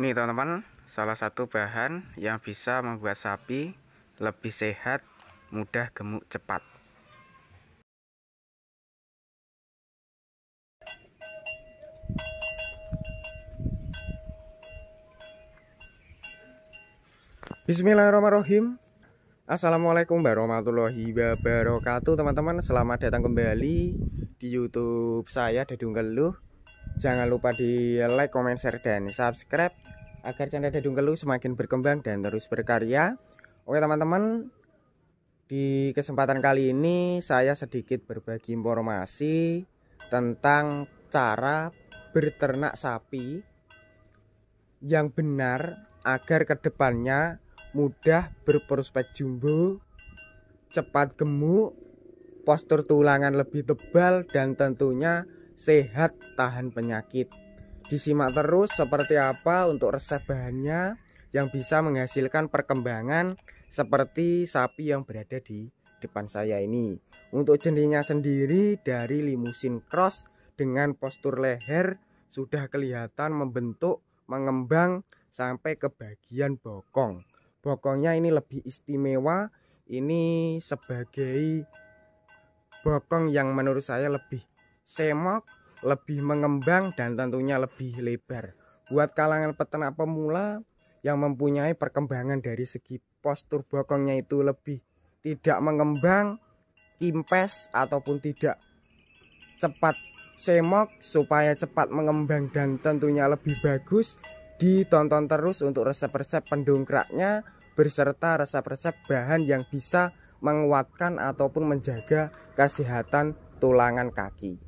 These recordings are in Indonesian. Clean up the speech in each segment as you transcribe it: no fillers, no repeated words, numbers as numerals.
Ini teman-teman, salah satu bahan yang bisa membuat sapi lebih sehat, mudah gemuk, cepat. Bismillahirrahmanirrahim. Assalamualaikum warahmatullahi wabarakatuh. Teman-teman, selamat datang kembali di YouTube saya, Dadung Keluh. Jangan lupa di like, comment, share, dan subscribe agar channel Dadung Keluh semakin berkembang dan terus berkarya. Oke teman-teman, di kesempatan kali ini saya sedikit berbagi informasi tentang cara berternak sapi yang benar agar kedepannya mudah berprospek jumbo, cepat gemuk, postur tulangan lebih tebal, dan tentunya sehat tahan penyakit. Disimak terus seperti apa untuk resep bahannya yang bisa menghasilkan perkembangan seperti sapi yang berada di depan saya ini. Untuk jenisnya sendiri dari limusin cross dengan postur leher sudah kelihatan membentuk, mengembang sampai ke bagian bokong. Bokongnya ini lebih istimewa, ini sebagai bokong yang menurut saya lebih semok, lebih mengembang, dan tentunya lebih lebar. Buat kalangan peternak pemula yang mempunyai perkembangan dari segi postur bokongnya itu lebih tidak mengembang, kimpes, ataupun tidak cepat semok, supaya cepat mengembang dan tentunya lebih bagus, ditonton terus untuk resep-resep pendongkraknya beserta resep-resep bahan yang bisa menguatkan ataupun menjaga kesehatan tulangan kaki.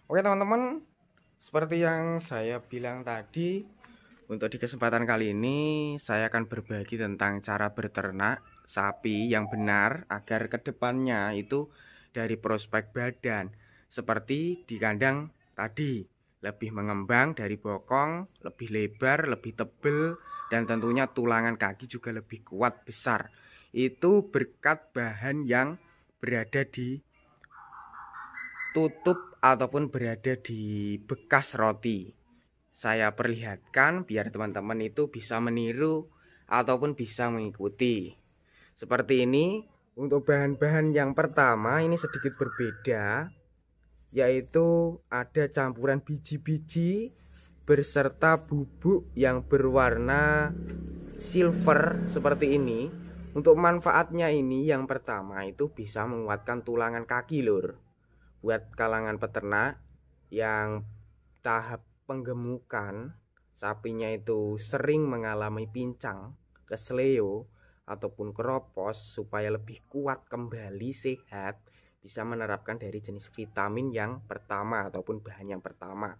Oke teman-teman, seperti yang saya bilang tadi, untuk di kesempatan kali ini saya akan berbagi tentang cara berternak sapi yang benar agar kedepannya itu dari prospek badan seperti di kandang tadi, lebih mengembang dari bokong, lebih lebar, lebih tebal, dan tentunya tulangan kaki juga lebih kuat besar. Itu berkat bahan yang berada di tutup ataupun berada di bekas roti. Saya perlihatkan biar teman-teman itu bisa meniru ataupun bisa mengikuti. Seperti ini. Untuk bahan-bahan yang pertama ini sedikit berbeda, yaitu ada campuran biji-biji beserta bubuk yang berwarna silver seperti ini. Untuk manfaatnya ini yang pertama itu bisa menguatkan tulangan kaki lur. Buat kalangan peternak yang tahap penggemukan sapinya itu sering mengalami pincang, kesleo, ataupun keropos, supaya lebih kuat kembali sehat, bisa menerapkan dari jenis vitamin yang pertama ataupun bahan yang pertama.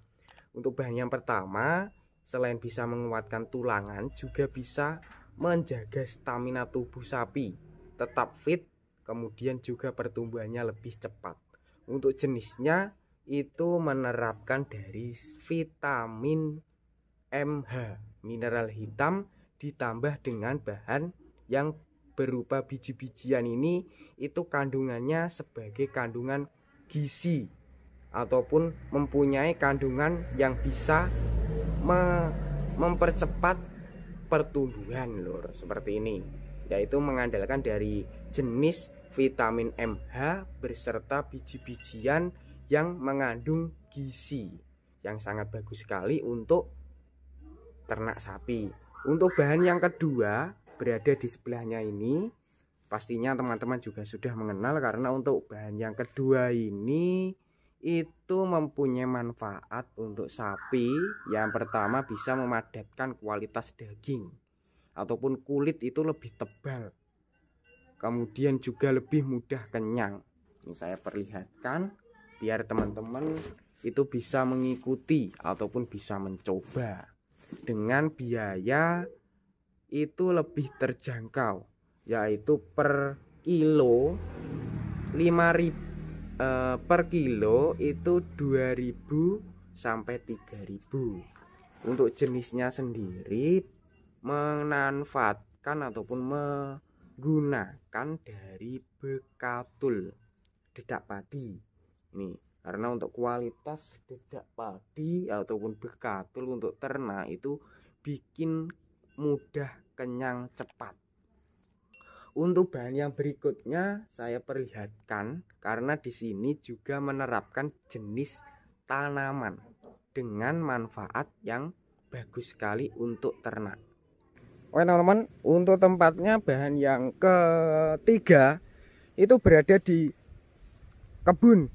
Untuk bahan yang pertama, selain bisa menguatkan tulangan, juga bisa menjaga stamina tubuh sapi tetap fit, kemudian juga pertumbuhannya lebih cepat. Untuk jenisnya itu menerapkan dari vitamin MH, mineral hitam, ditambah dengan bahan yang berupa biji-bijian ini, itu kandungannya sebagai kandungan gizi ataupun mempunyai kandungan yang bisa mempercepat pertumbuhan lur, seperti ini, yaitu mengandalkan dari jenis vitamin MH beserta biji-bijian yang mengandung gizi yang sangat bagus sekali untuk ternak sapi. Untuk bahan yang kedua berada di sebelahnya ini, pastinya teman-teman juga sudah mengenal, karena untuk bahan yang kedua ini itu mempunyai manfaat untuk sapi. Yang pertama bisa memadatkan kualitas daging ataupun kulit itu lebih tebal, kemudian juga lebih mudah kenyang. Ini saya perlihatkan biar teman-teman itu bisa mengikuti ataupun bisa mencoba dengan biaya itu lebih terjangkau, yaitu per kilo 5.000 per kilo itu 2.000 sampai 3.000. Untuk jenisnya sendiri memanfaatkan ataupun menggunakan dari bekatul dedak padi. Ini Karena untuk kualitas dedak padi ataupun bekatul untuk ternak itu bikin mudah kenyang cepat. Untuk bahan yang berikutnya saya perlihatkan, karena di sini juga menerapkan jenis tanaman dengan manfaat yang bagus sekali untuk ternak. Oke teman-teman, untuk tempatnya bahan yang ketiga itu berada di kebun.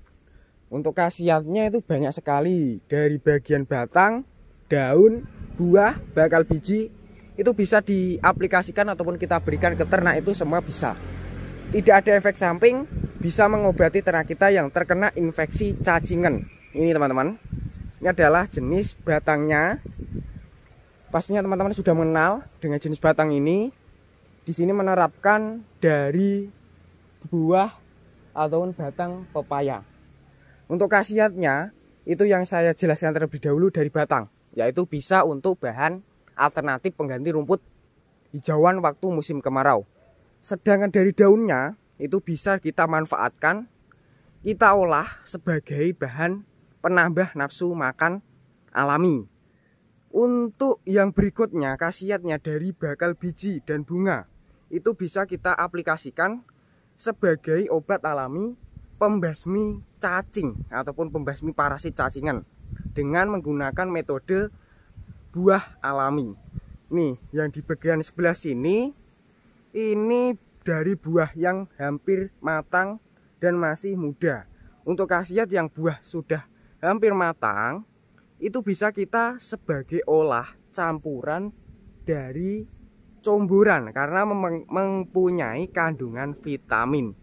Untuk khasiatnya itu banyak sekali, dari bagian batang, daun, buah, bakal biji itu bisa diaplikasikan ataupun kita berikan ke ternak, itu semua bisa. Tidak ada efek samping, bisa mengobati ternak kita yang terkena infeksi cacingan. Ini teman-teman, ini adalah jenis batangnya. Pastinya teman-teman sudah mengenal dengan jenis batang ini. Di sini menerapkan dari buah ataupun batang pepaya. Untuk khasiatnya itu yang saya jelaskan terlebih dahulu dari batang, yaitu bisa untuk bahan alternatif pengganti rumput hijauan waktu musim kemarau. Sedangkan dari daunnya itu bisa kita manfaatkan, kita olah sebagai bahan penambah nafsu makan alami. Untuk yang berikutnya, khasiatnya dari bakal biji dan bunga itu bisa kita aplikasikan sebagai obat alami pembasmi cacing ataupun pembasmi parasit cacingan dengan menggunakan metode buah alami. Nih, yang di bagian sebelah sini ini dari buah yang hampir matang dan masih muda. Untuk khasiat yang buah sudah hampir matang itu bisa kita sebagai olah campuran dari comburan, karena mempunyai kandungan vitamin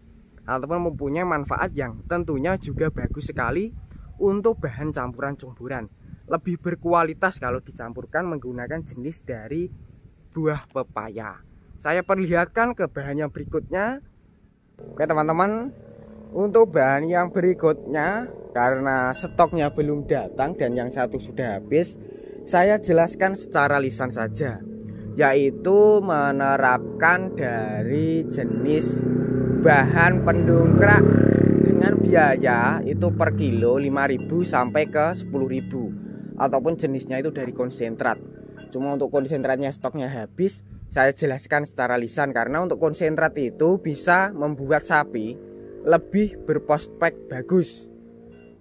ataupun mempunyai manfaat yang tentunya juga bagus sekali untuk bahan campuran comburan. Lebih berkualitas kalau dicampurkan menggunakan jenis dari buah pepaya. Saya perlihatkan ke bahan yang berikutnya. Oke teman-teman, untuk bahan yang berikutnya, karena stoknya belum datang dan yang satu sudah habis, saya jelaskan secara lisan saja, yaitu menerapkan dari jenis bahan pendongkrak dengan biaya itu per kilo 5.000 sampai ke 10.000, ataupun jenisnya itu dari konsentrat. Cuma untuk konsentratnya stoknya habis, saya jelaskan secara lisan, karena untuk konsentrat itu bisa membuat sapi lebih berprospek bagus.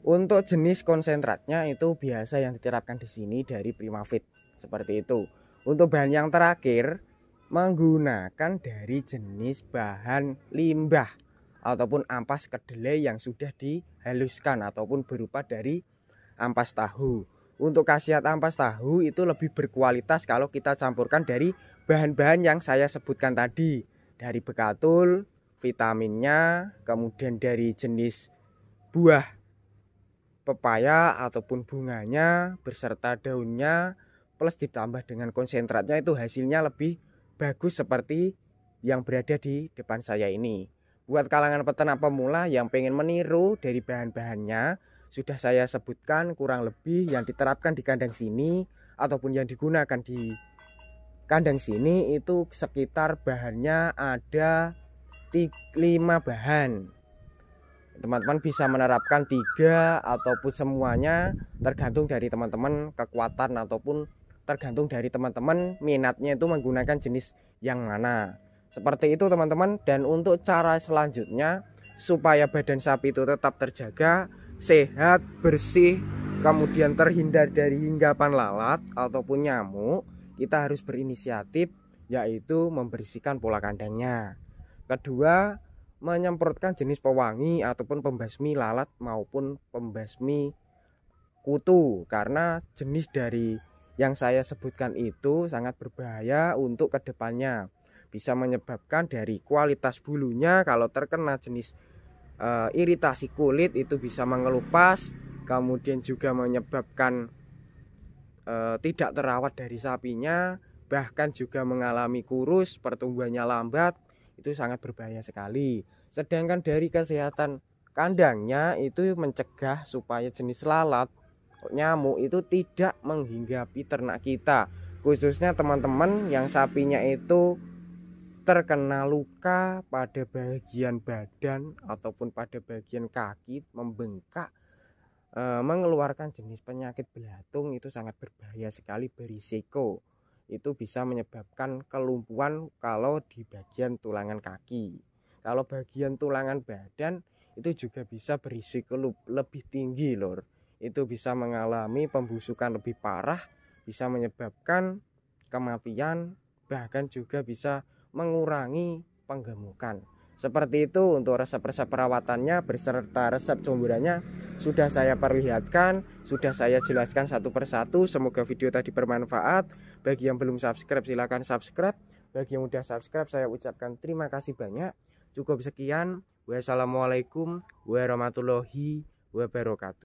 Untuk jenis konsentratnya itu biasa yang diterapkan di sini dari Primafit seperti itu. Untuk bahan yang terakhir menggunakan dari jenis bahan limbah ataupun ampas kedelai yang sudah dihaluskan ataupun berupa dari ampas tahu. Untuk khasiat ampas tahu itu lebih berkualitas kalau kita campurkan dari bahan-bahan yang saya sebutkan tadi, dari bekatul, vitaminnya, kemudian dari jenis buah pepaya ataupun bunganya beserta daunnya, plus ditambah dengan konsentratnya, itu hasilnya lebih bagus seperti yang berada di depan saya ini. Buat kalangan peternak pemula yang pengen meniru dari bahan-bahannya, sudah saya sebutkan kurang lebih yang diterapkan di kandang sini ataupun yang digunakan di kandang sini itu sekitar bahannya ada 5 bahan. Teman-teman bisa menerapkan 3 ataupun semuanya, tergantung dari teman-teman kekuatan ataupun tergantung dari teman-teman minatnya itu menggunakan jenis yang mana. Seperti itu teman-teman. Dan untuk cara selanjutnya supaya badan sapi itu tetap terjaga, sehat, bersih, kemudian terhindar dari hinggapan lalat ataupun nyamuk, kita harus berinisiatif, yaitu membersihkan pola kandangnya. Kedua, menyemprotkan jenis pewangi ataupun pembasmi lalat maupun pembasmi kutu, karena jenis dari yang saya sebutkan itu sangat berbahaya untuk kedepannya. Bisa menyebabkan dari kualitas bulunya, kalau terkena jenis iritasi kulit itu bisa mengelupas, kemudian juga menyebabkan tidak terawat dari sapinya, bahkan juga mengalami kurus, pertumbuhannya lambat, itu sangat berbahaya sekali. Sedangkan dari kesehatan kandangnya itu mencegah supaya jenis lalat, nyamuk itu tidak menghinggapi ternak kita, khususnya teman-teman yang sapinya itu terkena luka pada bagian badan ataupun pada bagian kaki, membengkak mengeluarkan jenis penyakit belatung itu sangat berbahaya sekali, berisiko. Itu bisa menyebabkan kelumpuhan kalau di bagian tulangan kaki. Kalau bagian tulangan badan itu juga bisa berisiko lebih tinggi, Lur. Itu bisa mengalami pembusukan lebih parah, bisa menyebabkan kematian, bahkan juga bisa mengurangi penggemukan. Seperti itu untuk resep-resep perawatannya beserta resep comburannya sudah saya perlihatkan, sudah saya jelaskan satu persatu. Semoga video tadi bermanfaat. Bagi yang belum subscribe silahkan subscribe. Bagi yang udah subscribe saya ucapkan terima kasih banyak. Cukup sekian. Wassalamualaikum warahmatullahi wabarakatuh.